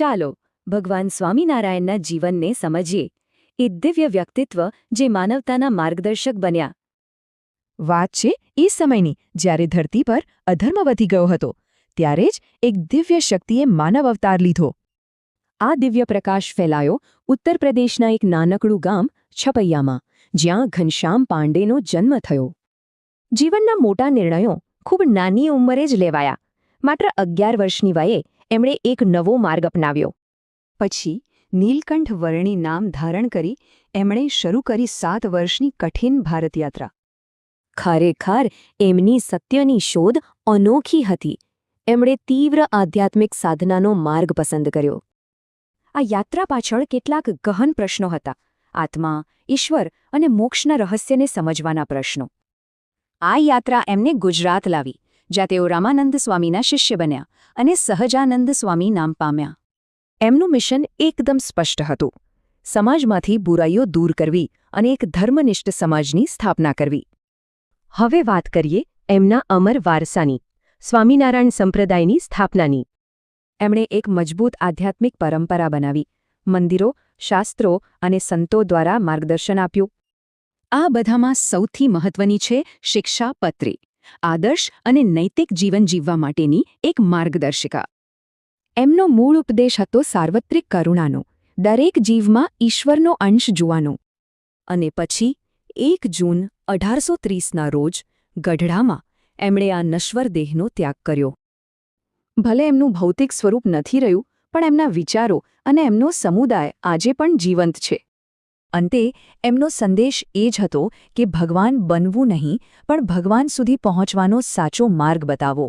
ચાલો ભગવાન સ્વામિનારાયણના જીવનને સમજીએ, એ દિવ્ય વ્યક્તિત્વ જે માનવતાના માર્ગદર્શક બન્યા. વાત છે એ સમયની જ્યારે ધરતી પર અધર્મ વધી ગયો હતો. ત્યારે જ એક દિવ્ય શક્તિએ માનવ અવતાર લીધો. આ દિવ્ય પ્રકાશ ફેલાયો ઉત્તર પ્રદેશના એક નાનકડું ગામ છપૈયામાં, જ્યાં ઘનશ્યામ પાંડેનો જન્મ થયો. જીવનના મોટા નિર્ણયો ખૂબ નાની ઉંમરે જ લેવાયા. માત્ર 11 વર્ષની વયે એમણે એક નવો માર્ગ અપનાવ્યો. પછી નીલકંઠ વર્ણી નામ ધારણ કરી એમણે શરૂ કરી 7 વર્ષની કઠિન ભારત યાત્રા. ખરેખર એમની સત્યની શોધ અનોખી હતી. એમણે તીવ્ર આધ્યાત્મિક સાધનાનો માર્ગ પસંદ કર્યો. આ યાત્રા પાછળ કેટલાક ગહન પ્રશ્નો હતા: આત્મા, ઈશ્વર અને મોક્ષના રહસ્યને સમજવાના પ્રશ્નો. આ યાત્રા એમને ગુજરાત લાવી, જ્યાં તેઓ રામાનંદ સ્વામીના શિષ્ય બન્યા અને સહજાનંદ સ્વામી નામ પામ્યા. એમનું મિશન એકદમ સ્પષ્ટ હતું: સમાજમાંથી બુરાઈઓ દૂર કરવી અને એક ધર્મનિષ્ઠ સમાજની સ્થાપના કરવી. હવે વાત કરીએ એમના અમર વારસાની, સ્વામિનારાયણ સંપ્રદાયની સ્થાપનાની. એમણે એક મજબૂત આધ્યાત્મિક પરંપરા બનાવી, મંદિરો, શાસ્ત્રો અને સંતો દ્વારા માર્ગદર્શન આપ્યું. આ બધામાં સૌથી મહત્વની છે શિક્ષાપત્રી, આદર્શ અને નૈતિક જીવન જીવવા માટેની એક માર્ગદર્શિકા. એમનો મૂળ ઉપદેશ હતો સાર્વત્રિક કરુણાનો, દરેક જીવમાં ઈશ્વરનો અંશ જોવાનો. અને પછી 1 જૂન 1830ના રોજ ગઢડામાં એમણે આ નશ્વર દેહનો ત્યાગ કર્યો. ભલે એમનું ભૌતિક સ્વરૂપ નથી રહ્યું, પણ એમના વિચારો અને એમનો સમુદાય આજે પણ જીવંત છે. અંતે એમનો સંદેશ એ જ હતો કે ભગવાન બનવું નહીં, પણ ભગવાન સુધી પહોંચવાનો સાચો માર્ગ બતાવો.